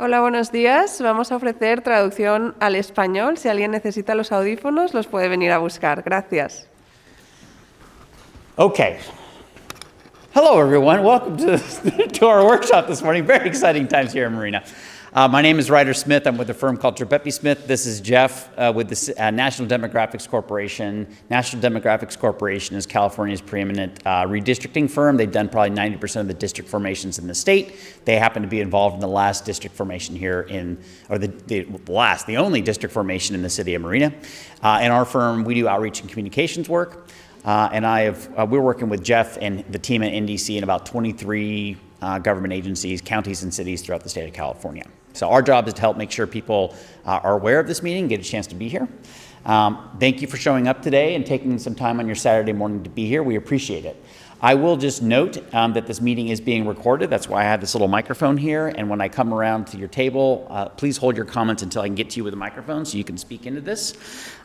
Hola, buenos días. Vamos a ofrecer traducción al español. Si alguien necesita los audífonos, los puede venir a buscar. Gracias. Okay. Hello, everyone. Welcome to our workshop this morning. Very exciting times here in Marina. My name is Ryder Smith. I'm with a firm called Trippetti Smith. This is Jeff with the National Demographics Corporation. National Demographics Corporation is California's preeminent redistricting firm. They've done probably 90% of the district formations in the state. They happen to be involved in the last district formation here the only district formation in the city of Marina. In our firm, we do outreach and communications work. We're working with Jeff and the team at NDC in about 23 government agencies, counties, and cities throughout the state of California. So our job is to help make sure people are aware of this meeting, get a chance to be here. Thank you for showing up today and taking some time on your Saturday morning to be here. We appreciate it. I will just note that this meeting is being recorded. That's why I have this little microphone here. And when I come around to your table, please hold your comments until I can get to you with a microphone so you can speak into this.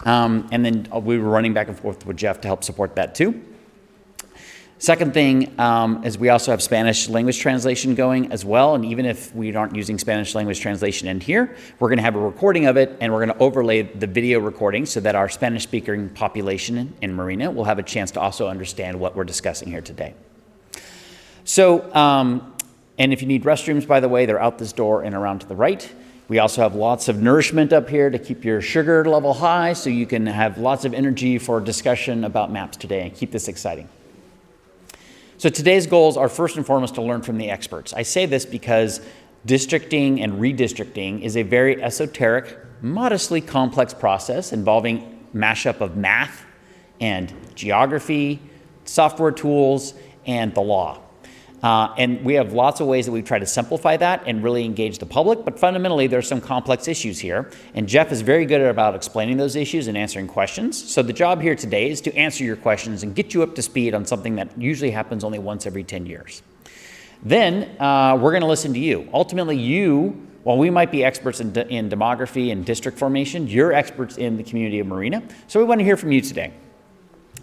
And then we were running back and forth with Jeff to help support that too. Second thing is we also have Spanish language translation going as well. And even if we aren't using Spanish language translation in here, we're going to have a recording of it, and we're going to overlay the video recording so that our Spanish-speaking population in Marina will have a chance to also understand what we're discussing here today. So, and if you need restrooms, by the way, they're out this door and around to the right. We also have lots of nourishment up here to keep your sugar level high so you can have lots of energy for discussion about maps today and keep this exciting. So today's goals are first and foremost to learn from the experts. I say this because districting and redistricting is a very esoteric, modestly complex process involving mashup of math and geography, software tools, and the law. And we have lots of ways that we try to simplify that and really engage the public, but fundamentally there's some complex issues here. And Jeff is very good about explaining those issues and answering questions. So the job here today is to answer your questions and get you up to speed on something that usually happens only once every 10 years. Then we're going to listen to you. Ultimately, while we might be experts in demography and district formation, you're experts in the community of Marina. So we want to hear from you today.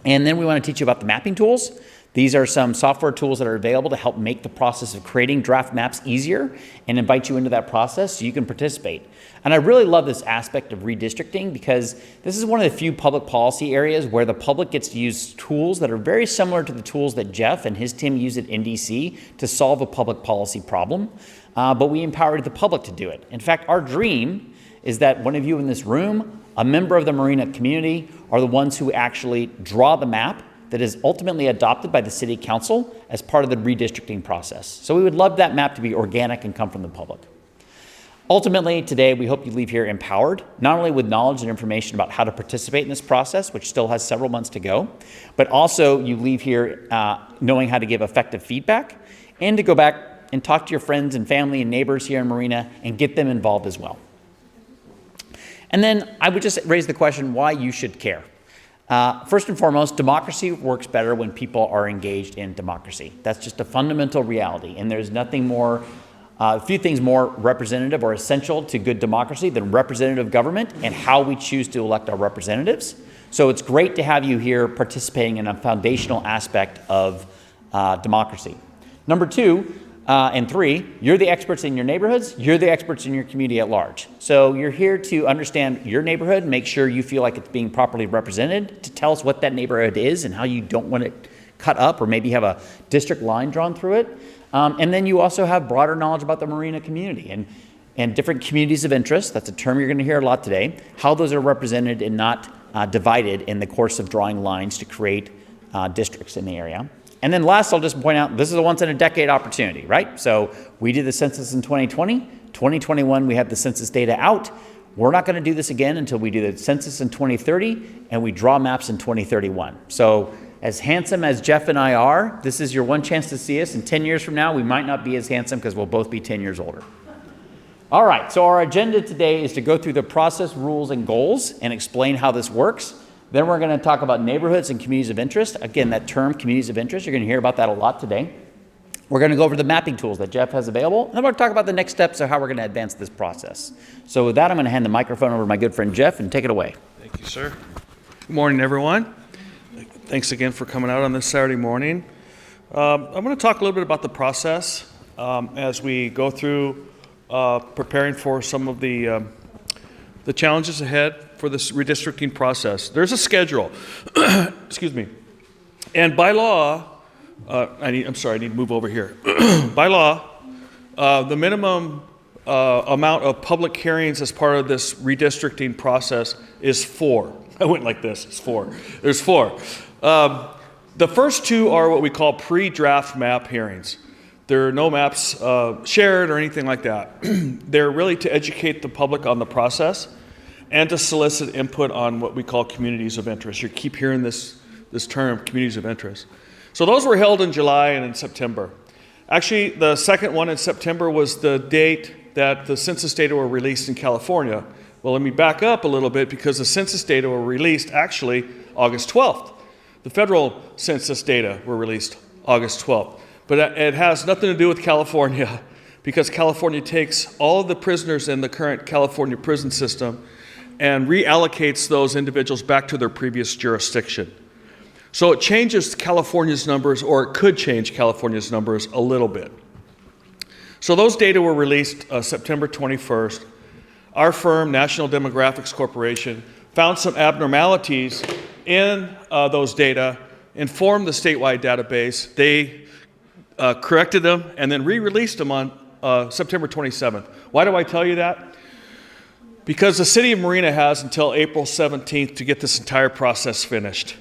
And then we want to teach you about the mapping tools. These are some software tools that are available to help make the process of creating draft maps easier and invite you into that process so you can participate. And I really love this aspect of redistricting because this is one of the few public policy areas where the public gets to use tools that are very similar to the tools that Jeff and his team use at NDC to solve a public policy problem, but we empowered the public to do it. In fact, our dream is that one of you in this room, a member of the Marina community, are the ones who actually draw the map that is ultimately adopted by the city council as part of the redistricting process. So we would love that map to be organic and come from the public. Ultimately, today, we hope you leave here empowered, not only with knowledge and information about how to participate in this process, which still has several months to go, but also you leave here knowing how to give effective feedback and to go back and talk to your friends and family and neighbors here in Marina and get them involved as well. And then I would just raise the question why you should care. First and foremost, democracy works better when people are engaged in democracy. That's just a fundamental reality, and there's nothing more, a few things more representative or essential to good democracy than representative government and how we choose to elect our representatives. So it's great to have you here participating in a foundational aspect of democracy. Number two, and three, you're the experts in your neighborhoods, you're the experts in your community at large. So you're here to understand your neighborhood, make sure you feel like it's being properly represented, to tell us what that neighborhood is and how you don't want it cut up or maybe have a district line drawn through it. And then you also have broader knowledge about the Marina community and different communities of interest. That's a term you're going to hear a lot today, how those are represented and not divided in the course of drawing lines to create districts in the area. And then last, I'll just point out, this is a once-in-a-decade opportunity, right? So we did the census in 2020. 2021, we have the census data out. We're not going to do this again until we do the census in 2030, and we draw maps in 2031. So as handsome as Jeff and I are, this is your one chance to see us. And 10 years from now, we might not be as handsome because we'll both be 10 years older. All right, so our agenda today is to go through the process, rules, and goals and explain how this works. Then we're going to talk about neighborhoods and communities of interest. Again, that term, communities of interest, you're going to hear about that a lot today. We're going to go over the mapping tools that Jeff has available. And then we're going to talk about the next steps of how we're going to advance this process. So with that, I'm going to hand the microphone over to my good friend Jeff and take it away. Thank you, sir. Good morning, everyone. Thanks again for coming out on this Saturday morning. I'm going to talk a little bit about the process as we go through preparing for some of the challenges ahead for this redistricting process. There's a schedule, excuse me, and by law, I need to move over here. By law, the minimum amount of public hearings as part of this redistricting process is 4. I went like this, it's 4. There's 4. The first 2 are what we call pre-draft map hearings. There are no maps shared or anything like that. They're really to educate the public on the process and to solicit input on what we call communities of interest. You keep hearing this term, communities of interest. So those were held in July and in September. Actually, the second one in September was the date that the census data were released in California. Well, let me back up a little bit because the census data were released actually August 12th. The federal census data were released August 12th. But it has nothing to do with California because California takes all of the prisoners in the current California prison system and reallocates those individuals back to their previous jurisdiction. So it changes California's numbers, or it could change California's numbers a little bit. So those data were released September 21st. Our firm, National Demographics Corporation, found some abnormalities in those data, informed the statewide database. They corrected them and then re-released them on September 27th. Why do I tell you that? Because the city of Marina has until April 17th to get this entire process finished.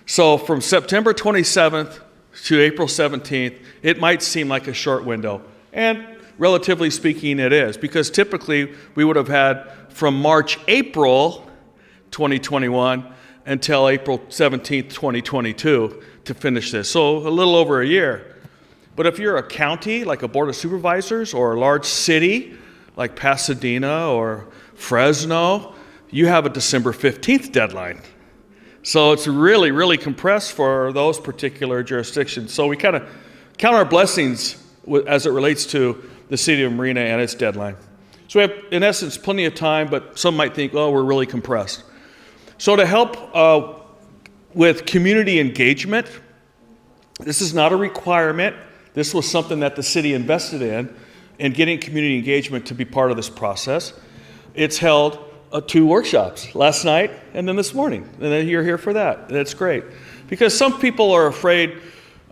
So from September 27th to April 17th, it might seem like a short window. And relatively speaking, it is. Because typically, we would have had from March-April 2021 until April 17th, 2022 to finish this. So a little over a year. But if you're a county, like a board of supervisors, or a large city, like Pasadena or Fresno, you have a December 15th deadline. So it's really, really compressed for those particular jurisdictions. So we kind of count our blessings as it relates to the city of Marina and its deadline. So we have, in essence, plenty of time, but some might think, oh, we're really compressed. So to help with community engagement, this is not a requirement. This was something that the city invested in getting community engagement to be part of this process. It's held 2 workshops, last night and then this morning. And then you're here for that. That's great. Because some people are afraid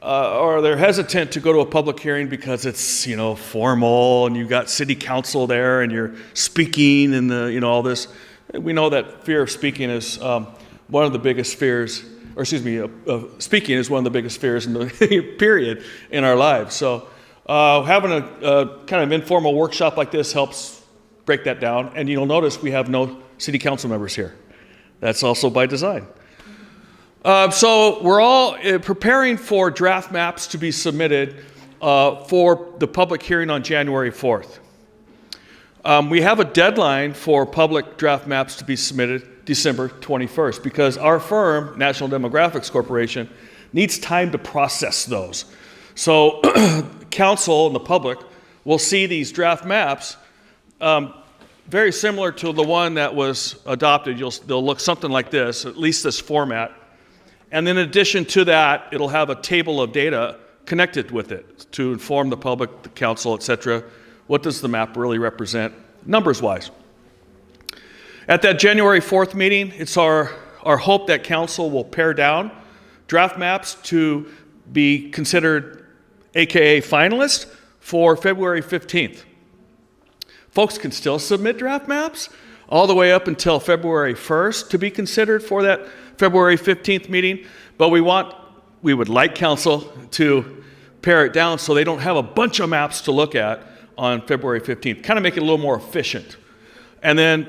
or they're hesitant to go to a public hearing because it's, formal and you've got city council there and you're speaking and all this. We know that fear of speaking is one of the biggest fears, speaking is one of the biggest fears in the period in our lives. So having a kind of informal workshop like this helps break that down. And you'll notice we have no city council members here. That's also by design. So we're all preparing for draft maps to be submitted for the public hearing on January 4th. We have a deadline for public draft maps to be submitted December 21st because our firm, National Demographics Corporation, needs time to process those. So council and the public will see these draft maps very similar to the one that was adopted. They'll look something like this, at least this format. And then in addition to that, it'll have a table of data connected with it to inform the public, the council, et cetera. What does the map really represent, numbers-wise? At that January 4th meeting, it's our hope that council will pare down draft maps to be considered AKA finalists for February 15th. Folks can still submit draft maps all the way up until February 1st to be considered for that February 15th meeting, but we would like council to pare it down so they don't have a bunch of maps to look at on February 15th, kind of make it a little more efficient. And then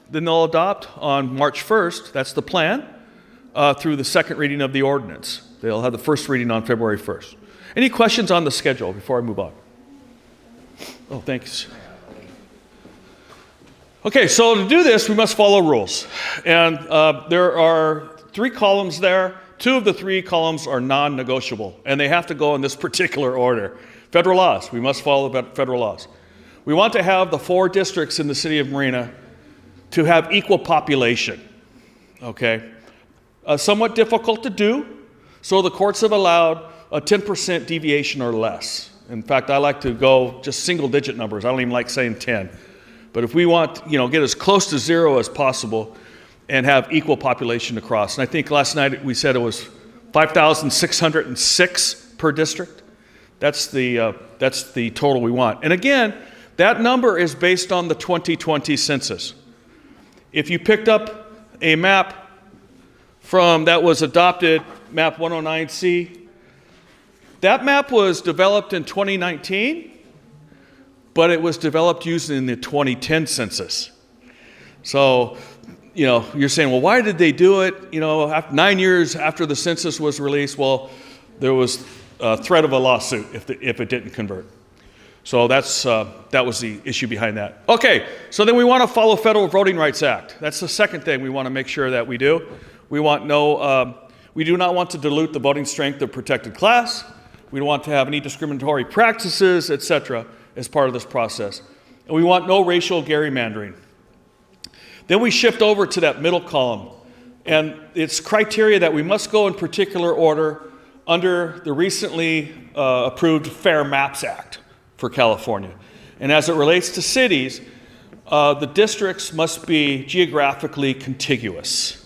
they'll adopt on March 1st, that's the plan, through the second reading of the ordinance. They'll have the first reading on February 1st. Any questions on the schedule before I move on? Oh, thanks. Okay, so to do this, we must follow rules. And there are 3 columns there. 2 of the 3 columns are non-negotiable, and they have to go in this particular order. Federal laws, we must follow federal laws. We want to have the 4 districts in the city of Marina to have equal population, okay? Somewhat difficult to do, so the courts have allowed a 10% deviation or less. In fact, I like to go just single-digit numbers. I don't even like saying 10. But if we want, get as close to 0 as possible and have equal population across. And I think last night we said it was 5,606 per district. That's the total we want. And again, that number is based on the 2020 census. If you picked up a map that was adopted, map 109C, that map was developed in 2019, but it was developed using the 2010 census. So, you're saying, well, why did they do it? After 9 years after the census was released, well, there was a threat of a lawsuit if it didn't convert. So that was the issue behind that. Okay, so then we want to follow Federal Voting Rights Act. That's the second thing we want to make sure that we do. We do not want to dilute the voting strength of protected class. We don't want to have any discriminatory practices, etc., as part of this process. And we want no racial gerrymandering. Then we shift over to that middle column. And it's criteria that we must go in particular order under the recently approved Fair Maps Act for California. And as it relates to cities, the districts must be geographically contiguous.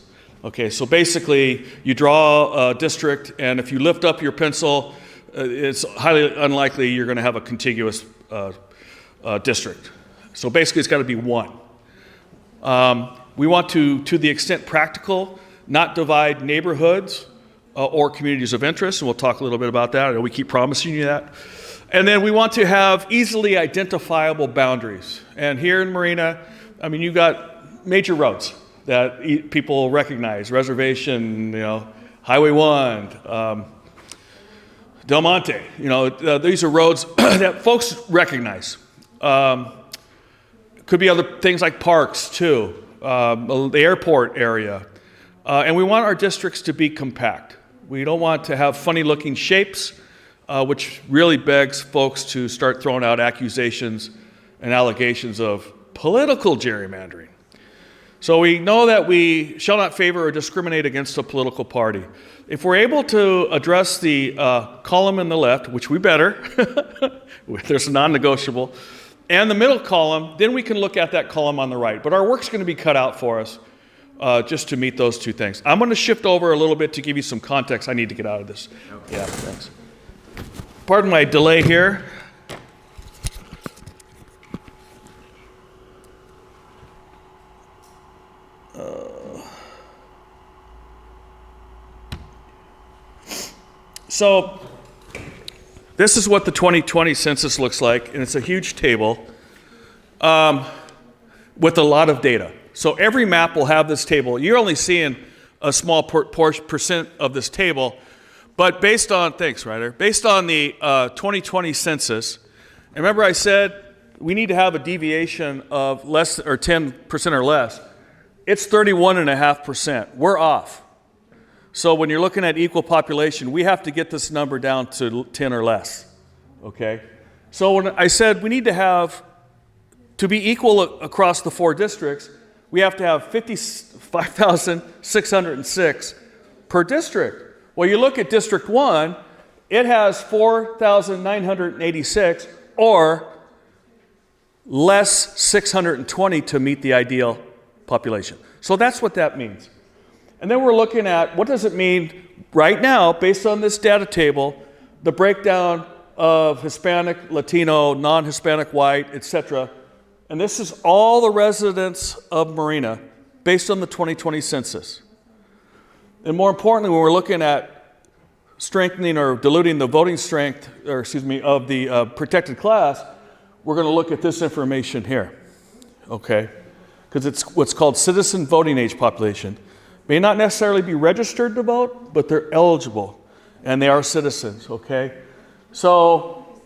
Okay, so basically you draw a district, and if you lift up your pencil, it's highly unlikely you're going to have a contiguous district. So basically it's got to be one. We want to the extent practical, not divide neighborhoods or communities of interest, and we'll talk a little bit about that. We keep promising you that. And then we want to have easily identifiable boundaries. And here in Marina, you've got major roads that people recognize. Reservation, Highway 1, Del Monte. These are roads that folks recognize. Could be other things like parks, too, the airport area. And we want our districts to be compact. We don't want to have funny-looking shapes, which really begs folks to start throwing out accusations and allegations of political gerrymandering. So we know that we shall not favor or discriminate against a political party. If we're able to address the column in the left, which we better, there's a non-negotiable, and the middle column, then we can look at that column on the right. But our work's going to be cut out for us just to meet those two things. I'm going to shift over a little bit to give you some context. I need to get out of this. Okay. Yeah, thanks. Pardon my delay here. So this is what the 2020 census looks like, and it's a huge table with a lot of data. So every map will have this table. You're only seeing a small percent of this table, but based on, thanks, Ryder, based on the 2020 census, and remember I said we need to have a deviation of less or 10% or less. It's 31.5%. We're off. So when you're looking at equal population, we have to get this number down to 10 or less, okay? So when I said we need to be equal across the 4 districts, we have to have 55,606 per district. Well, you look at District 1, it has 4,986 or less 620 to meet the ideal population. So that's what that means. And then we're looking at what does it mean right now, based on this data table, the breakdown of Hispanic, Latino, non-Hispanic, white, etc. And this is all the residents of Marina based on the 2020 census. And more importantly, when we're looking at strengthening or diluting the voting strength, of the protected class, we're going to look at this information here, okay? Because it's what's called citizen voting age population. May not necessarily be registered to vote, but they're eligible, and they are citizens, okay? So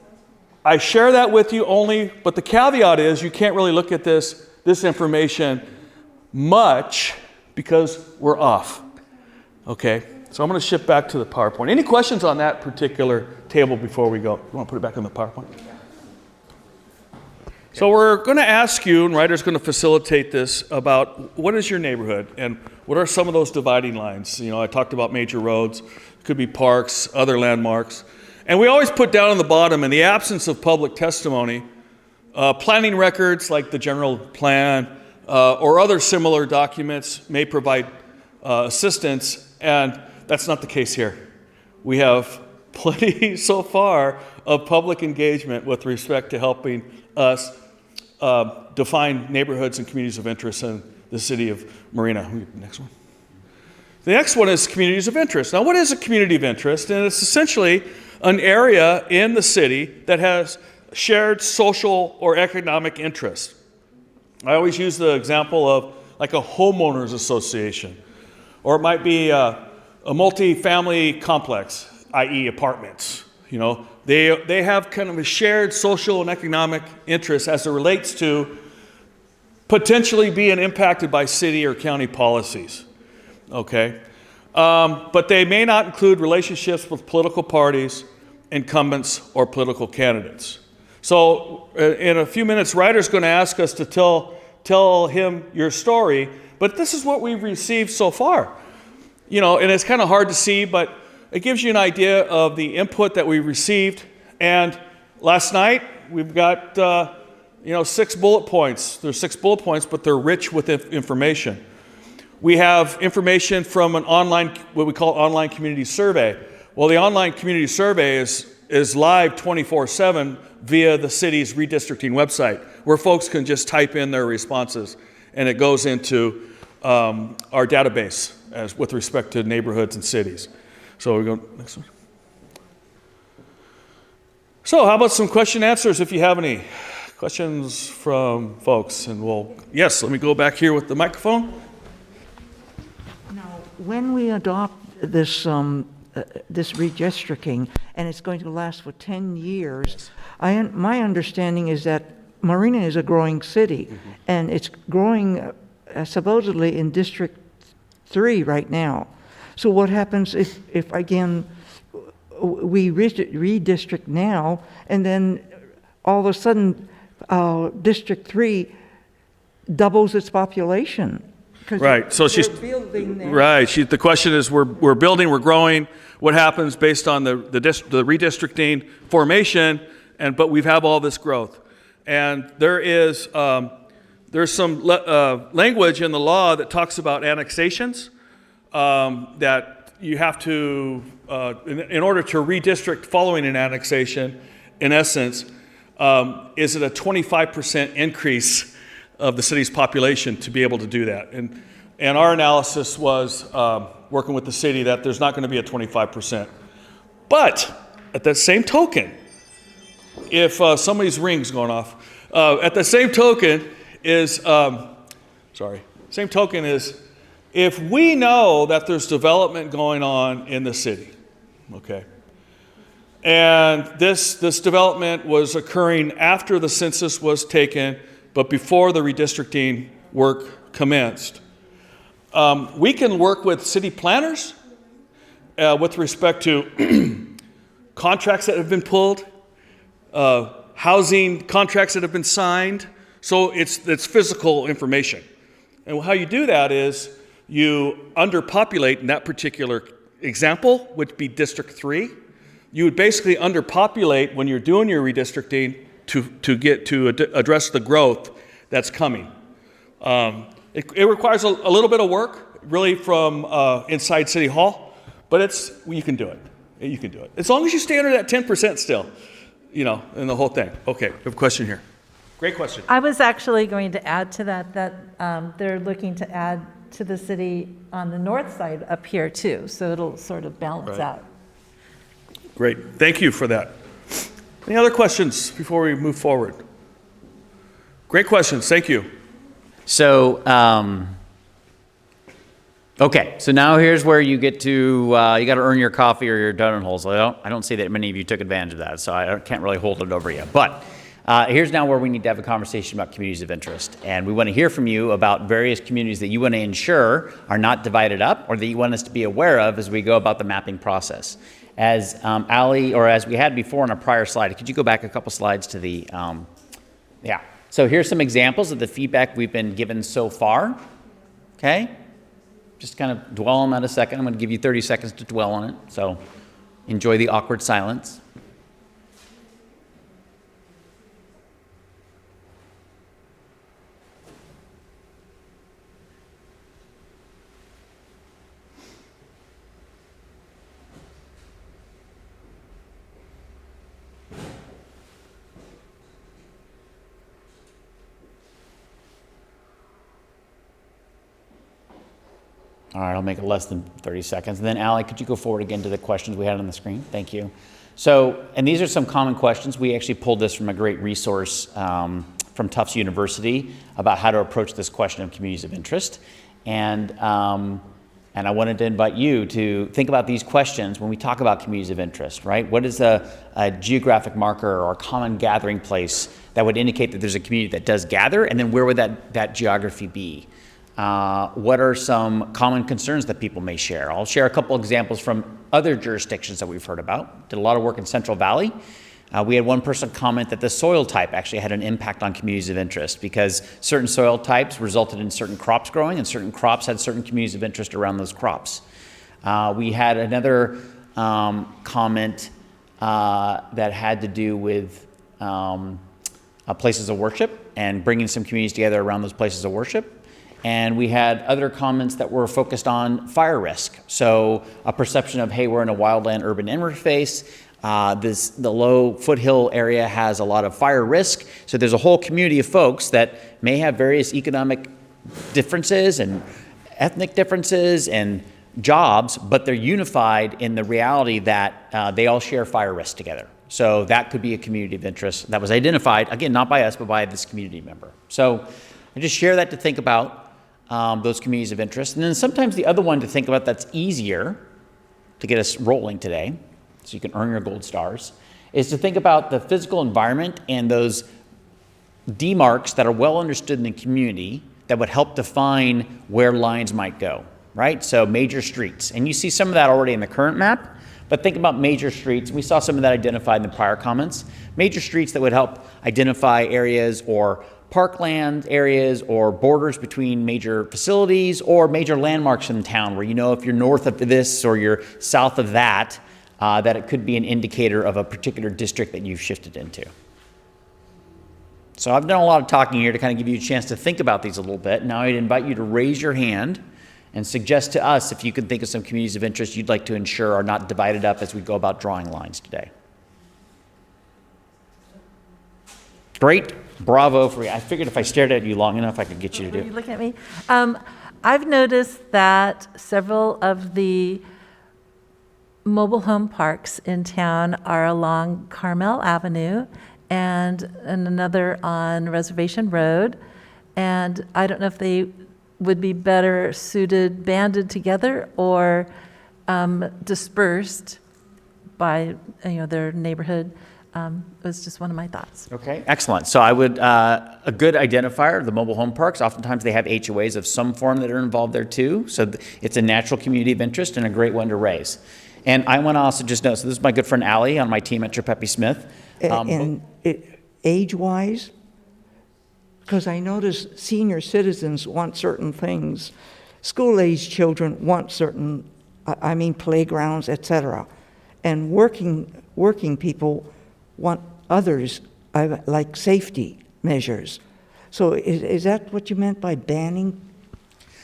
I share that with you only, but the caveat is you can't really look at this information much because we're off, okay? So I'm going to shift back to the PowerPoint. Any questions on that particular table before we go? You want to put it back on the PowerPoint? So we're going to ask you, and Ryder's going to facilitate this, about what is your neighborhood and what are some of those dividing lines? I talked about major roads, it could be parks, other landmarks. And we always put down on the bottom, in the absence of public testimony, planning records like the general plan or other similar documents may provide assistance, and that's not the case here. We have plenty so far of public engagement with respect to helping us define neighborhoods and communities of interest in the city of Marina. Next one. The next one is communities of interest. Now, what is a community of interest? And it's essentially an area in the city that has shared social or economic interest. I always use the example of like a homeowners association, or it might be a multi-family complex, i.e. apartments. You know, they have kind of a shared social and economic interest as it relates to potentially being impacted by city or county policies. Okay, but they may not include relationships with political parties, incumbents, or political candidates. So in a few minutes, Ryder's going to ask us to tell him your story, but this is what we've received so far. You know, and it's kind of hard to see, but it gives you an idea of the input that we received. And last night, we've got 6 bullet points. There's 6 bullet points, but they're rich with information. We have information from an online, what we call online community survey. Well, the online community survey is live 24/7 via the city's redistricting website, where folks can just type in their responses, and it goes into our database as with respect to neighborhoods and cities. So we go next one. So how about some question answers if you have any questions from folks? And yes, let me go back here with the microphone. Now, when we adopt this this redistricting, and it's going to last for 10 years, my understanding is that Marina is a growing city, and it's growing supposedly in District 3 right now. So what happens if again, we redistrict now, and then all of a sudden, District 3 doubles its population? Right. So she's building there. Right. The question is, we're building, we're growing. What happens based on the redistricting formation? But we have all this growth, and there's some language in the law that talks about annexations. That you have to, in order to redistrict following an annexation, in essence, is it a 25% increase of the city's population to be able to do that? And our analysis was working with the city that there's not going to be a 25%. But at that same token, if somebody's ring's going off, at the same token is, if we know that there's development going on in the city, okay, and this development was occurring after the census was taken, but before the redistricting work commenced, we can work with city planners with respect to contracts that have been pulled, housing contracts that have been signed. So it's physical information. And how you do that is you underpopulate in that particular example, which would be District 3. You would basically underpopulate when you're doing your redistricting to address the growth that's coming. It requires a little bit of work, really, from inside City Hall, but you can do it. You can do it. As long as you stay under that 10% still, in the whole thing. Okay, we have a question here. Great question. I was actually going to add to that they're looking to add to the city on the north side up here too, so it'll sort of balance out. Great, thank you for that. Any other questions before we move forward? Great questions, thank you. So, okay, so now here's where you get to, you got to earn your coffee or your donut holes. I don't see that many of you took advantage of that, so I can't really hold it over you. But here's now where we need to have a conversation about communities of interest. And we want to hear from you about various communities that you want to ensure are not divided up or that you want us to be aware of as we go about the mapping process. As Ali, or as we had before on a prior slide, could you go back a couple slides to the, yeah. So here's some examples of the feedback we've been given so far, okay? Just kind of dwell on that a second. I'm going to give you 30 seconds to dwell on it. So enjoy the awkward silence. All right, I'll make it less than 30 seconds. And then, Allie, could you go forward again to the questions we had on the screen? Thank you. So, and these are some common questions. We actually pulled this from a great resource from Tufts University about how to approach this question of communities of interest. And I wanted to invite you to think about these questions when we talk about communities of interest, right? What is a geographic marker or a common gathering place that would indicate that there's a community that does gather, and then where would that geography be? What are some common concerns that people may share? I'll share a couple examples from other jurisdictions that we've heard about. Did a lot of work in Central Valley. We had one person comment that the soil type actually had an impact on communities of interest because certain soil types resulted in certain crops growing, and certain crops had certain communities of interest around those crops. We had another comment that had to do with places of worship and bringing some communities together around those places of worship. And we had other comments that were focused on fire risk. So a perception of, hey, we're in a wildland urban interface. The low foothill area has a lot of fire risk. So there's a whole community of folks that may have various economic differences and ethnic differences and jobs, but they're unified in the reality that they all share fire risk together. So that could be a community of interest that was identified, again, not by us, but by this community member. So I just share that to think about those communities of interest. And then sometimes the other one to think about that's easier to get us rolling today, so you can earn your gold stars, is to think about the physical environment and those demarcs that are well understood in the community that would help define where lines might go, right? So major streets. And you see some of that already in the current map, but think about major streets. We saw some of that identified in the prior comments. Major streets that would help identify areas or parkland areas or borders between major facilities or major landmarks in town where you know if you're north of this or you're south of that, that it could be an indicator of a particular district that you've shifted into. So I've done a lot of talking here to kind of give you a chance to think about these a little bit. Now I'd invite you to raise your hand and suggest to us if you can think of some communities of interest you'd like to ensure are not divided up as we go about drawing lines today. Great. Bravo for you. I figured if I stared at you long enough, I could get you to do Are you it. looking at me? I've noticed that several of the mobile home parks in town are along Carmel Avenue and another on Reservation Road. And I don't know if they would be better suited banded together or dispersed by their neighborhood. Was just one of my thoughts. Okay, excellent. So I would, a good identifier of the mobile home parks, oftentimes they have HOAs of some form that are involved there too. So it's a natural community of interest and a great one to raise. And I want to also just note, so this is my good friend Allie on my team at Trippepi Smith. And age-wise, because I notice senior citizens want certain things. School-age children want certain, playgrounds, et cetera. And working people want others, like safety measures. So is that what you meant by banning?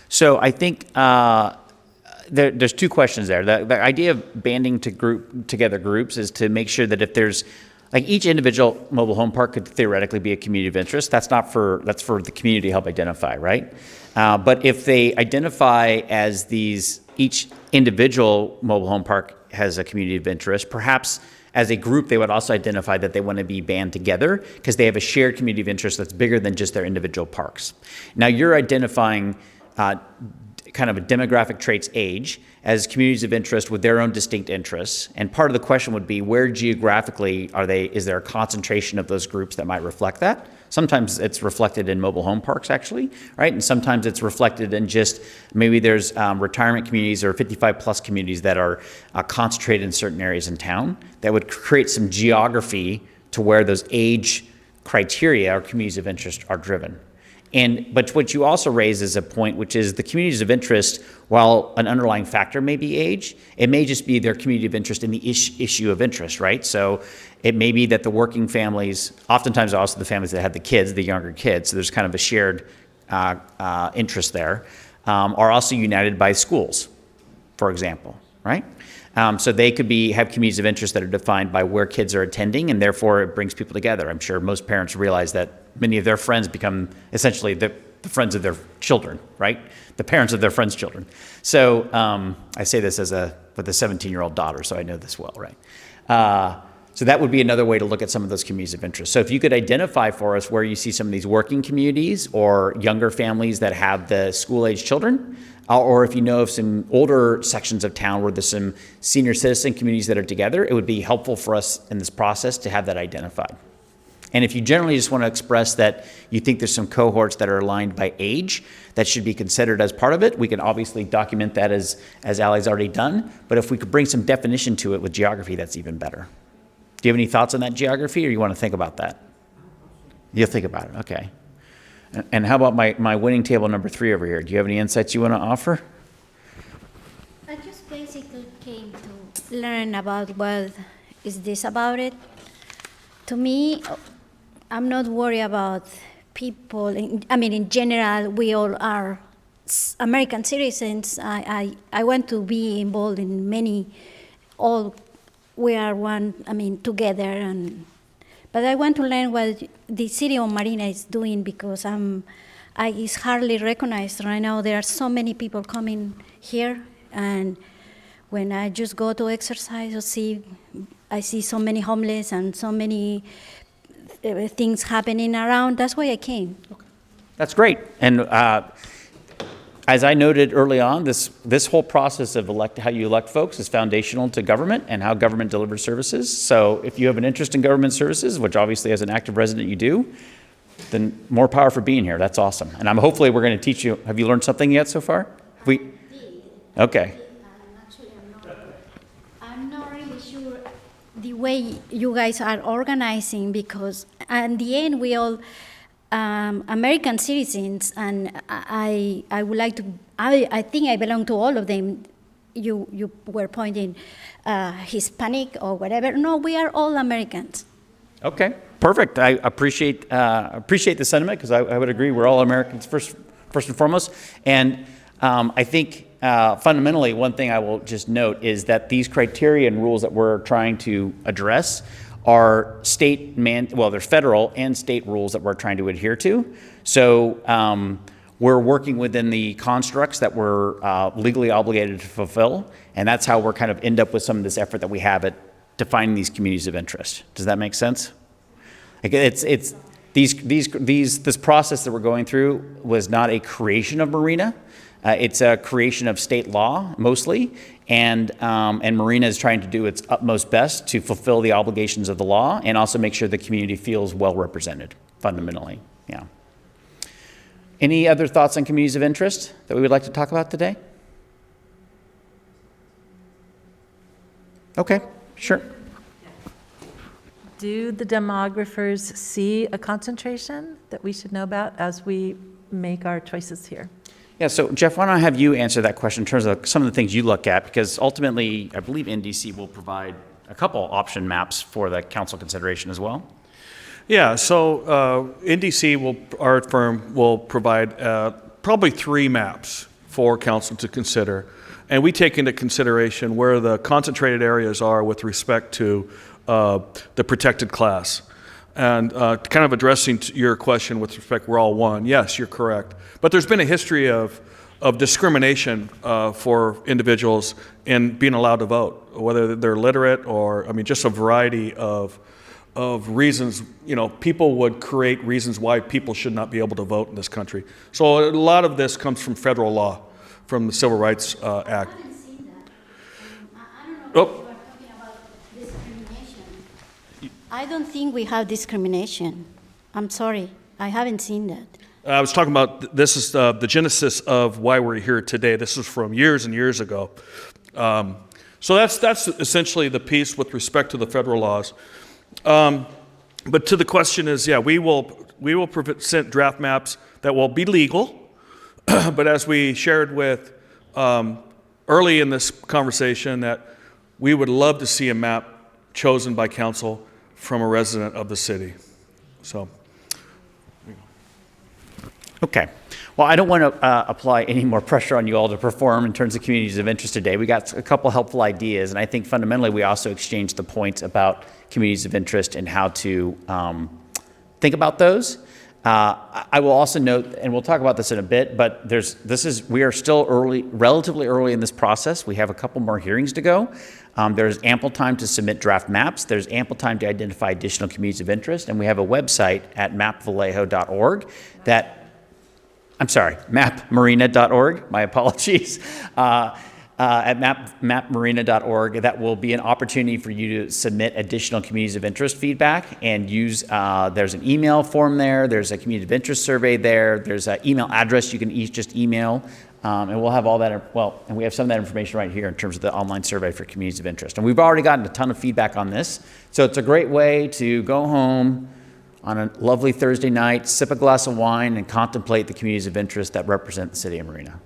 So I think there's two questions there. The idea of banding together groups is to make sure that if there's, like each individual mobile home park could theoretically be a community of interest. That's for the community to help identify, right? But if they identify as each individual mobile home park has a community of interest, perhaps as a group, they would also identify that they want to be band together because they have a shared community of interest that's bigger than just their individual parks. Now you're identifying kind of a demographic traits age as communities of interest with their own distinct interests. And part of the question would be where geographically is there a concentration of those groups that might reflect that? Sometimes it's reflected in mobile home parks actually, right? And sometimes it's reflected in just maybe there's retirement communities or 55 plus communities that are concentrated in certain areas in town that would create some geography to where those age criteria or communities of interest are driven. But what you also raise is a point, which is the communities of interest, while an underlying factor may be age, it may just be their community of interest in the issue of interest, right? So it may be that the working families, oftentimes also the families that have the kids, the younger kids, so there's kind of a shared interest there, are also united by schools, for example, right? So they could have communities of interest that are defined by where kids are attending, and therefore it brings people together. I'm sure most parents realize that many of their friends become essentially the friends of their children, right? The parents of their friends' children. So I say this with a 17-year-old daughter, so I know this well, right? So that would be another way to look at some of those communities of interest. So if you could identify for us where you see some of these working communities or younger families that have the school-age children, or if you know of some older sections of town where there's some senior citizen communities that are together, it would be helpful for us in this process to have that identified. And if you generally just want to express that you think there's some cohorts that are aligned by age that should be considered as part of it, we can obviously document that as Allie's already done. But if we could bring some definition to it with geography, that's even better. Do you have any thoughts on that geography, or you want to think about that? You'll think about it, okay. And how about my winning table number 3 over here? Do you have any insights you want to offer? I just basically came to learn about what is this about it. To me, I'm not worried about people. In general, we all are American citizens. I want to be involved in many, all we are one, together. But I want to learn what the city of Marina is doing, because it's hardly recognized right now. There are so many people coming here, and when I just go to exercise or I see so many homeless and so many things happening around. That's why I came. Okay. That's great. And as I noted early on, this whole process of how you elect folks is foundational to government and how government delivers services. So if you have an interest in government services, which obviously as an active resident you do, then more power for being here. That's awesome. And hopefully we're going to teach you. Have you learned something yet so far? Okay. I'm not really sure the way you guys are organizing, because in the end we all American citizens, and I would like to. I think I belong to all of them. You were pointing Hispanic or whatever. No, we are all Americans. Okay, perfect. I appreciate the sentiment, because I would agree we're all Americans first and foremost. And I think fundamentally one thing I will just note is that these criteria and rules that we're trying to address are there's federal and state rules that we're trying to adhere to. So we're working within the constructs that we're legally obligated to fulfill, and that's how we're kind of end up with some of this effort that we have at defining these communities of interest. Does that make sense? Like it's this process that we're going through was not a creation of Marina. It's a creation of state law mostly, and Marina is trying to do its utmost best to fulfill the obligations of the law and also make sure the community feels well represented, fundamentally. Yeah. Any other thoughts on communities of interest that we would like to talk about today? Okay, sure. Do the demographers see a concentration that we should know about as we make our choices here? Yeah, so Jeff, why don't I have you answer that question in terms of some of the things you look at, because ultimately I believe NDC will provide a couple option maps for the council consideration as well. Yeah, so NDC our firm will provide probably 3 maps for council to consider. And we take into consideration where the concentrated areas are with respect to the protected class. And kind of addressing your question with respect, we're all one. Yes, you're correct. But there's been a history of discrimination for individuals in being allowed to vote, whether they're literate or, just a variety of reasons. People would create reasons why people should not be able to vote in this country. So a lot of this comes from federal law, from the Civil Rights Act. I haven't seen that. I don't know if you are talking about discrimination. I don't think we have discrimination. I'm sorry. I haven't seen that. I was talking about, this is the genesis of why we're here today. This is from years and years ago. So that's essentially the piece with respect to the federal laws. But to the question is, yeah, we will present draft maps that will be legal. But as we shared with early in this conversation, that we would love to see a map chosen by council from a resident of the city. So. Okay. Well, I don't want to apply any more pressure on you all to perform in terms of communities of interest today. We got a couple helpful ideas, and I think fundamentally we also exchanged the points about communities of interest and how to think about those. I will also note, and we'll talk about this in a bit, but we are still relatively early in this process. We have a couple more hearings to go. There's ample time to submit draft maps. There's ample time to identify additional communities of interest, and we have a website at mapvallejo.org mapmarina.org, my apologies, at mapmarina.org. That will be an opportunity for you to submit additional communities of interest feedback and use, there's an email form there, there's a community of interest survey there, there's an email address you can just email, and we'll have all that, and we have some of that information right here in terms of the online survey for communities of interest. And we've already gotten a ton of feedback on this, so it's a great way to go home on a lovely Thursday night, sip a glass of wine, and contemplate the communities of interest that represent the city of Marina.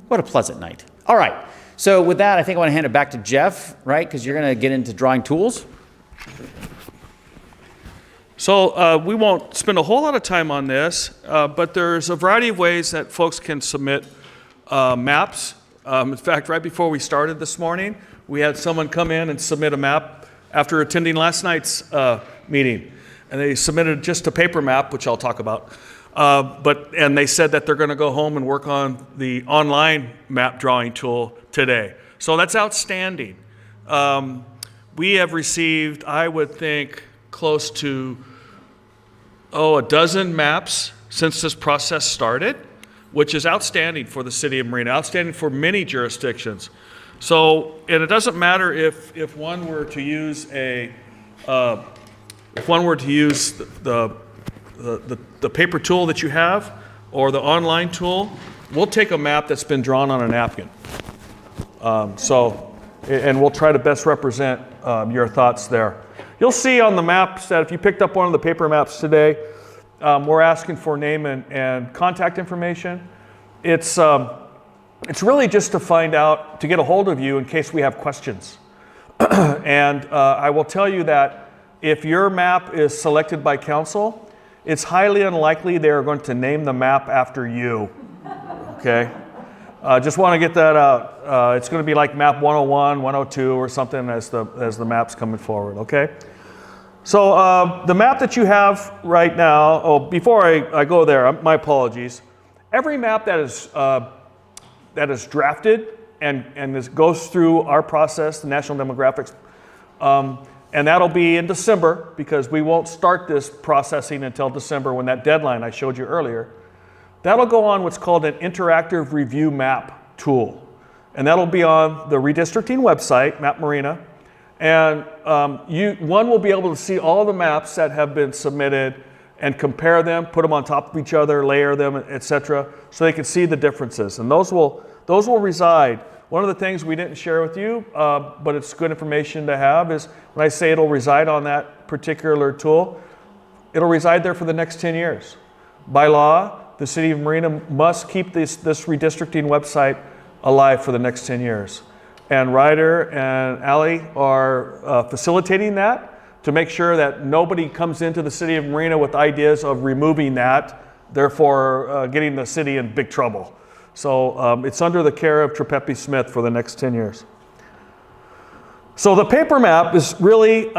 What a pleasant night. All right, so with that, I think I want to hand it back to Jeff, right? Because you're going to get into drawing tools. So we won't spend a whole lot of time on this, but there's a variety of ways that folks can submit maps. In fact, right before we started this morning, we had someone come in and submit a map after attending last night's meeting. And they submitted just a paper map, which I'll talk about. And they said that they're going to go home and work on the online map drawing tool today. So that's outstanding. We have received, I would think, close to a dozen maps since this process started, which is outstanding for the city of Marina, outstanding for many jurisdictions. So, and it doesn't matter if one were to use the paper tool that you have or the online tool, we'll take a map that's been drawn on a napkin. And we'll try to best represent your thoughts there. You'll see on the maps that if you picked up one of the paper maps today, we're asking for name and contact information. It's really just to get a hold of you in case we have questions. And I will tell you that if your map is selected by council, it's highly unlikely they're going to name the map after you, okay? Just want to get that out. It's going to be like map 101, 102 or something as the map's coming forward, okay? So the map that you have right now, before I go there, my apologies. Every map that is drafted and goes through our process, the National Demographics, and that'll be in December because we won't start this processing until December when that deadline I showed you earlier. That'll go on what's called an interactive review map tool. And that'll be on the redistricting website, Map Marina. And one will be able to see all the maps that have been submitted and compare them, put them on top of each other, layer them, etc., so they can see the differences. And those will reside. One of the things we didn't share with you, but it's good information to have, is when I say it'll reside on that particular tool, it'll reside there for the next 10 years. By law, the city of Marina must keep this redistricting website alive for the next 10 years. And Ryder and Allie are facilitating that to make sure that nobody comes into the city of Marina with ideas of removing that, therefore getting the city in big trouble. So it's under the care of Trepepi Smith for the next 10 years. So the paper map is really,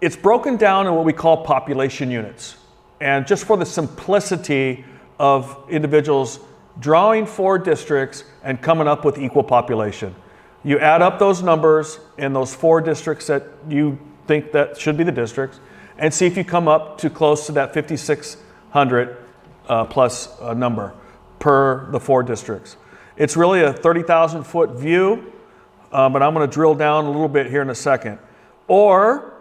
it's broken down in what we call population units. And just for the simplicity of individuals drawing 4 districts and coming up with equal population. You add up those numbers in those 4 districts that you think that should be the districts and see if you come up to close to that 5,600 plus number per the 4 districts. It's really a 30,000 foot view, but I'm going to drill down a little bit here in a second. Or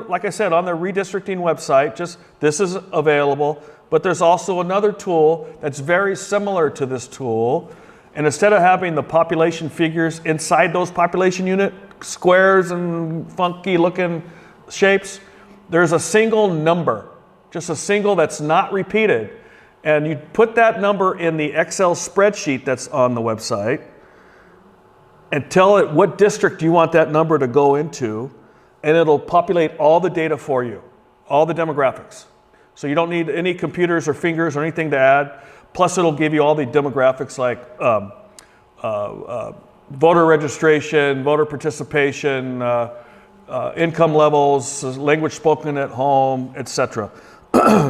like I said, on the redistricting website, this is available, but there's also another tool that's very similar to this tool. And instead of having the population figures inside those population unit squares and funky looking shapes, there's a single number just a single that's not repeated. And you put that number in the Excel spreadsheet that's on the website and tell it what district you want that number to go into, and it'll populate all the data for you, all the demographics. So you don't need any computers or fingers or anything to add. Plus it'll give you all the demographics like voter registration, voter participation, income levels, language spoken at home, etc.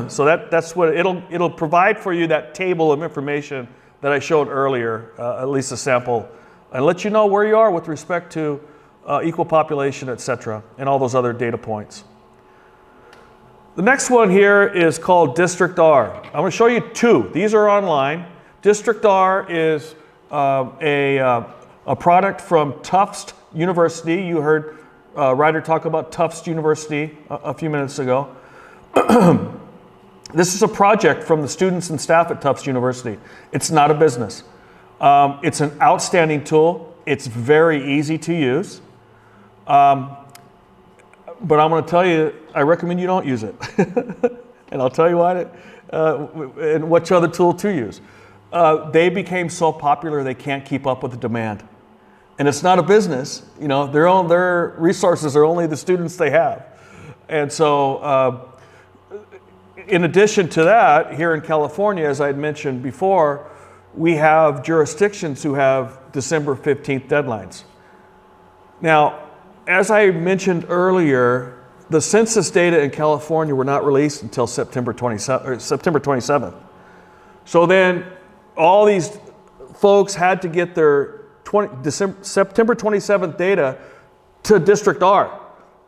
So that's what it'll provide for you, that table of information that I showed earlier, at least a sample, and let you know where you are with respect to equal population, etc., and all those other data points. The next one here is called District R. I'm going to show you two. These are online. District R is a product from Tufts University. You heard Ryder talk about Tufts University a few minutes ago. This is a project from the students and staff at Tufts University. It's not a business. It's an outstanding tool. It's very easy to use. But I'm going to tell you, I recommend you don't use it. And I'll tell you why, and which other tool to use. They became so popular they can't keep up with the demand. And it's not a business, you know, their resources are only the students they have. And so in addition to that, here in California, as I had mentioned before, we have jurisdictions who have December 15th deadlines. Now, as I mentioned earlier, the census data in California were not released until September 27th. So then all these folks had to get their September 27th data to District R.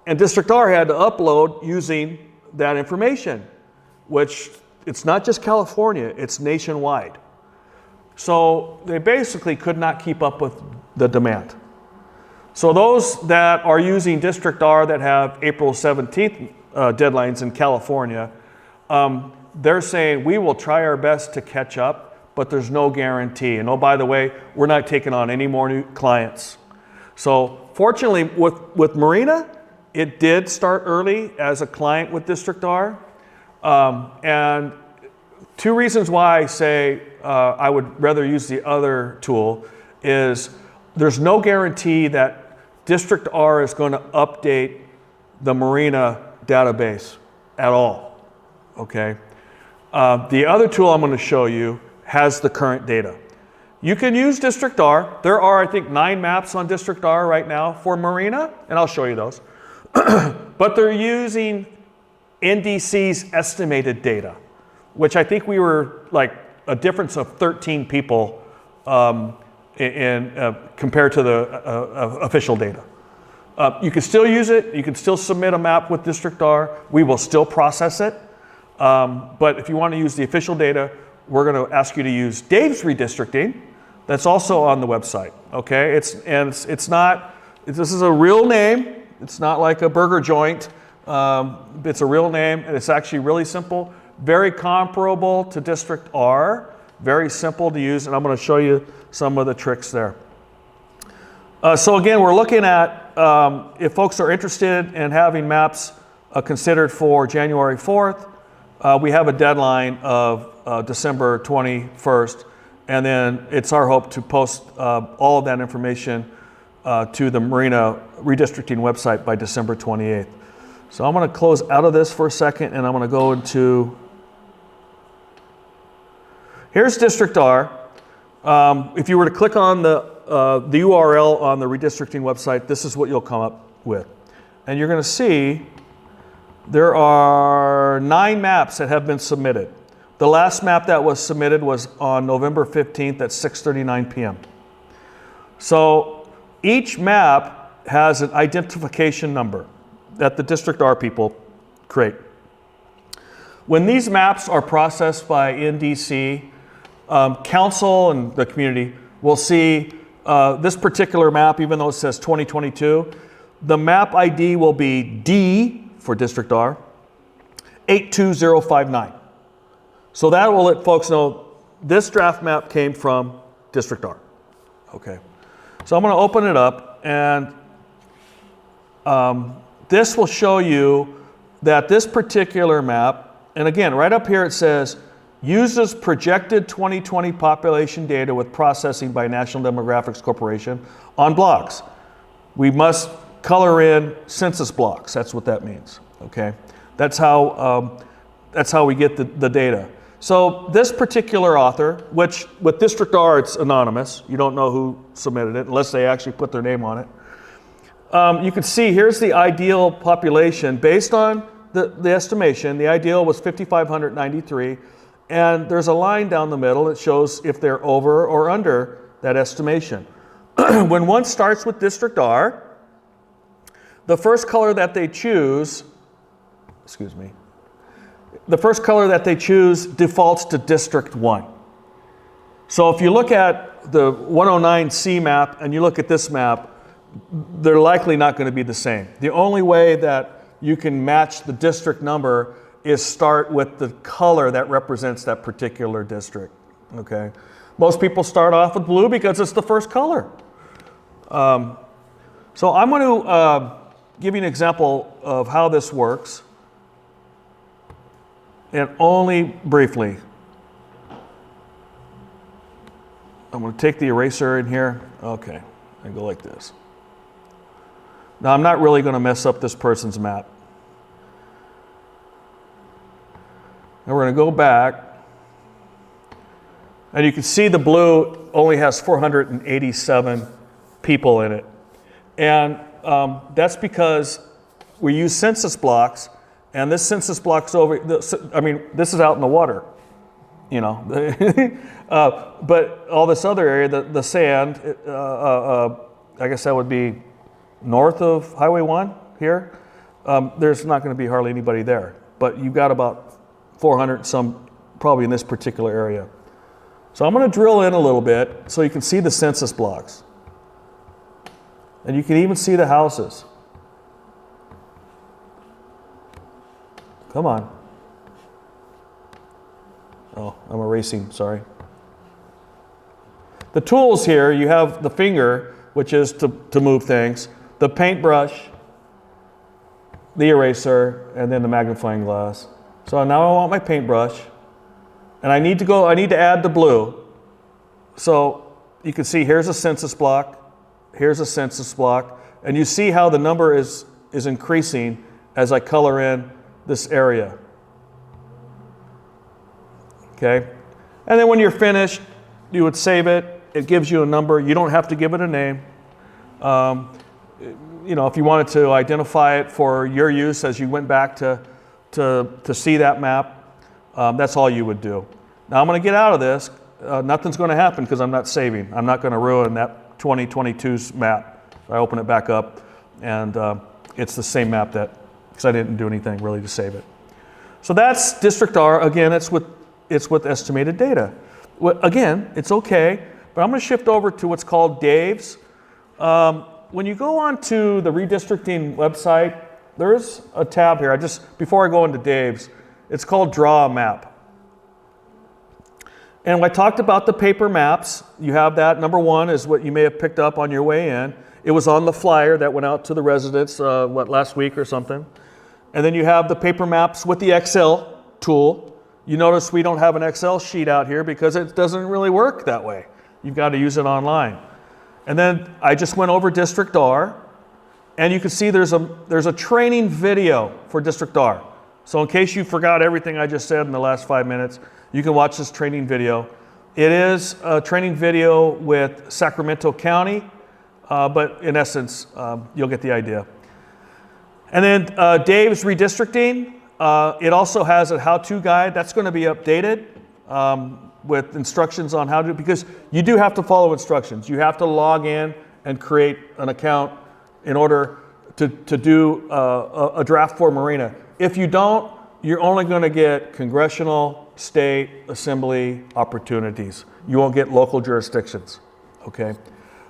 And District R had to upload using that information, which it's not just California, it's nationwide. So they basically could not keep up with the demand. So those that are using District R that have April 17th deadlines in California, they're saying we will try our best to catch up, but there's no guarantee. And oh, by the way, we're not taking on any more new clients. So fortunately with Marina, it did start early as a client with District R. And two reasons why I say I would rather use the other tool is there's no guarantee that District R is going to update the Marina database at all, okay? The other tool I'm going to show you has the current data. You can use District R. There are, I think, 9 maps on District R right now for Marina, and I'll show you those. But they're using NDC's estimated data, which I think we were like a difference of 13 people compared to the official data. You can still use it. You can still submit a map with District R. We will still process it. But if you want to use the official data, we're going to ask you to use Dave's redistricting. That's also on the website. Okay, it's not. This is a real name. It's not like a burger joint. It's a real name, and it's actually really simple, very comparable to District R. Very simple to use, and I'm going to show you some of the tricks there. So again, we're looking at if folks are interested in having maps considered for January 4th, we have a deadline of December 21st, and then it's our hope to post all of that information to the Marina redistricting website by December 28th. So I'm going to close out of this for a second, and I'm going to go into, here's District R. If you were to click on the URL on the redistricting website, this is what you'll come up with. And you're going to see there are 9 maps that have been submitted. The last map that was submitted was on November 15th at 6:39 p.m. So each map has an identification number that the District R people create. When these maps are processed by NDC, council and the community will see this particular map, even though it says 2022, the map ID will be D for District R, 82059. So that will let folks know this draft map came from District R. Okay. So I'm going to open it up, and this will show you that this particular map and again, right up here it says, uses projected 2020 population data with processing by National Demographics Corporation on blocks. We must color in census blocks. That's what that means. Okay, that's how we get the data. So this particular author, which with District R it's anonymous. You don't know who submitted it unless they actually put their name on it. You can see here's the ideal population based on the estimation. The ideal was 5,593, and there's a line down the middle that shows if they're over or under that estimation. When one starts with District R, the first color that they choose, the first color that they choose defaults to District 1. So if you look at the 109C map and you look at this map, they're likely not going to be the same. The only way that you can match the district number is start with the color that represents that particular district. Okay, most people start off with blue because it's the first color. So I'm going to give you an example of how this works, and only briefly. I'm going to take the eraser in here. Okay, and go like this. Now, I'm not really going to mess up this person's map. Now we're going to go back, and you can see the blue only has 487 people in it. And that's because we use census blocks, and this census block's over, this is out in the water, you know. But all this other area, the sand, I guess that would be north of Highway 1 here. There's not going to be hardly anybody there, but you've got about 400 some probably in this particular area. So I'm going to drill in a little bit so you can see the census blocks. And you can even see the houses. Come on. Oh, I'm erasing, sorry. The tools here, you have the finger, which is to move things, the paintbrush, the eraser, and then the magnifying glass. So now I want my paintbrush, and I need to add the blue. So you can see here's a census block, here's a census block, and you see how the number is increasing as I color in this area. Okay? And then when you're finished, you would save it. It gives you a number. You don't have to give it a name. You know, if you wanted to identify it for your use as you went back to see that map, that's all you would do. Now I'm going to get out of this. Nothing's going to happen because I'm not saving. I'm not going to ruin that 2022's map. I open it back up, and it's the same map because I didn't do anything really to save it. So that's District R. Again, it's with estimated data. Again, it's okay, but I'm going to shift over to what's called Dave's. When you go onto the redistricting website, there's a tab here. Before I go into Dave's, it's called Draw a Map. And I talked about the paper maps. You have that. Number one is what you may have picked up on your way in. It was on the flyer that went out to the residents, last week or something. And then you have the paper maps with the Excel tool. You notice we don't have an Excel sheet out here because it doesn't really work that way. You've got to use it online. And then I just went over District R, and you can see there's a training video for District R. So in case you forgot everything I just said in the last 5 minutes, you can watch this training video. It is a training video with Sacramento County, but in essence, you'll get the idea. And then Dave's redistricting, it also has a how-to guide. That's going to be updated with instructions on how to, because you do have to follow instructions. You have to log in and create an account in order to do a draft for Marina. If you don't, you're only going to get congressional, state, assembly opportunities. You won't get local jurisdictions, okay?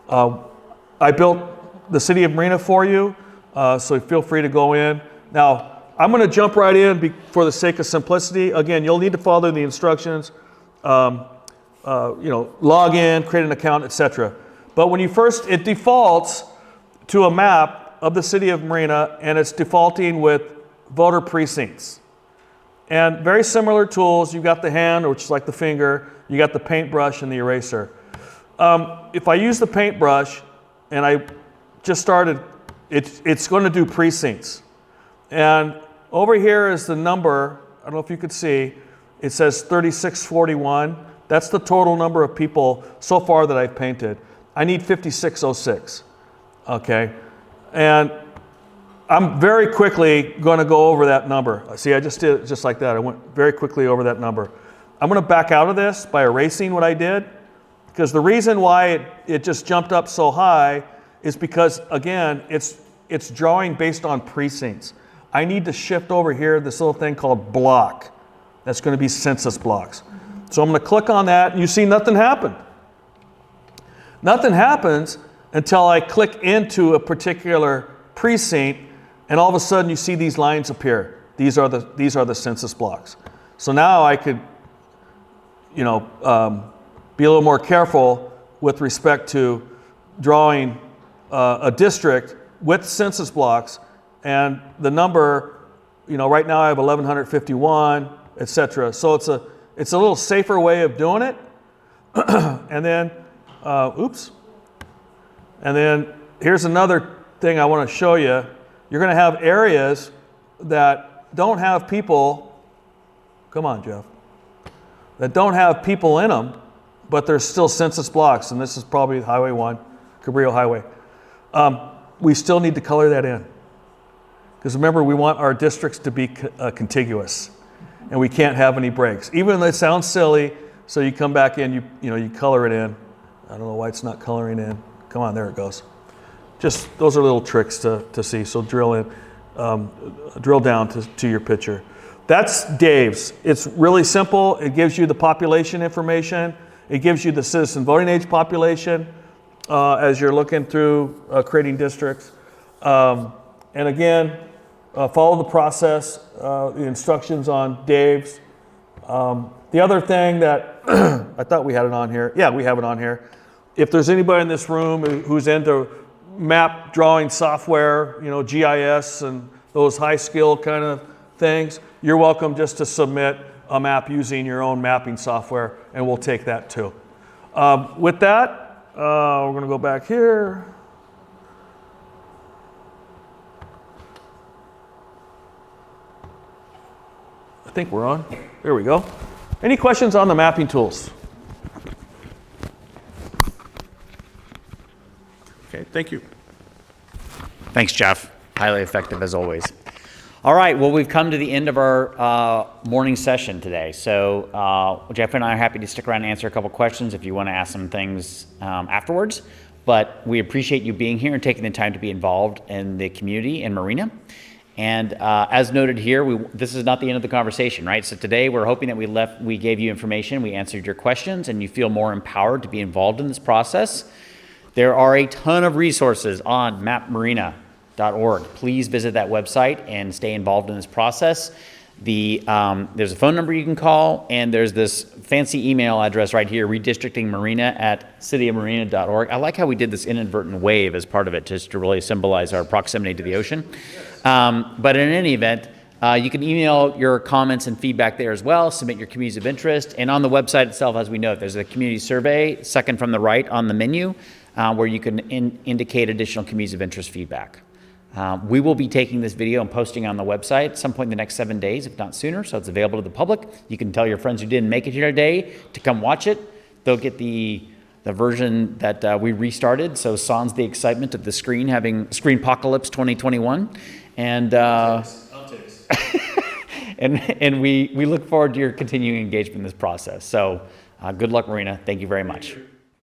I built the city of Marina for you, so feel free to go in. Now, I'm going to jump right in for the sake of simplicity. Again, you'll need to follow the instructions, log in, create an account, etc. But when it defaults to a map of the city of Marina, and it's defaulting with voter precincts. And very similar tools. You've got the hand, which is like the finger. You got the paintbrush and the eraser. If I use the paintbrush and I just started, it's going to do precincts. And over here is the number. I don't know if you could see. It says 3641. That's the total number of people so far that I've painted. I need 5606. Okay? And I'm very quickly going to go over that number. See, I just did it just like that. I went very quickly over that number. I'm going to back out of this by erasing what I did, because the reason why it just jumped up so high is because, again, it's drawing based on precincts. I need to shift over here this little thing called block. That's going to be census blocks. So I'm going to click on that, and you see nothing happened. Nothing happens until I click into a particular precinct, and all of a sudden you see these lines appear. These are the census blocks. So now I could, be a little more careful with respect to drawing a district with census blocks, and the number, right now I have 1151, etc. So it's a little safer way of doing it. And then, and then here's another thing I want to show you. You're going to have areas that don't have people. Come on, Jeff. That don't have people in them, but there's still census blocks, and this is probably Highway 1, Cabrillo Highway. We still need to color that in. Because remember, we want our districts to be contiguous, and we can't have any breaks. Even though it sounds silly, so you come back in, you color it in. I don't know why it's not coloring in. Come on, there it goes. Just, those are little tricks to see, so drill down to your picture. That's Dave's. It's really simple. It gives you the population information. It gives you the citizen voting age population as you're looking through creating districts. And again, follow the process, the instructions on Dave's. The other thing that I thought we had it on here. Yeah, we have it on here. If there's anybody in this room who's into map drawing software, GIS and those high skill kind of things, you're welcome just to submit a map using your own mapping software, and we'll take that too. With that, we're going to go back here. I think we're on. There we go. Any questions on the mapping tools? Okay, thank you. Thanks, Jeff. Highly effective as always. All right, well, we've come to the end of our morning session today. So Jeff and I are happy to stick around and answer a couple questions if you want to ask some things afterwards. But we appreciate you being here and taking the time to be involved in the community in Marina. And as noted here, this is not the end of the conversation, right? So today we're hoping that we gave you information, we answered your questions, and you feel more empowered to be involved in this process. There are a ton of resources on mapmarina.org. Please visit that website and stay involved in this process. There's a phone number you can call, and there's this fancy email address right here, redistrictingmarina@cityofmarina.org. I like how we did this inadvertent wave as part of it, just to really symbolize our proximity to the ocean. But in any event, you can email your comments and feedback there as well, submit your communities of interest, and on the website itself, as we note, there's a community survey, second from the right on the menu, where you can indicate additional communities of interest feedback. We will be taking this video and posting on the website at some point in the next 7 days, if not sooner, so it's available to the public. You can tell your friends who didn't make it here today to come watch it. They'll get the version that we restarted, so sans the excitement of the screen having Screenpocalypse 2021. And and we look forward to your continuing engagement in this process. So good luck, Marina. Thank you very much.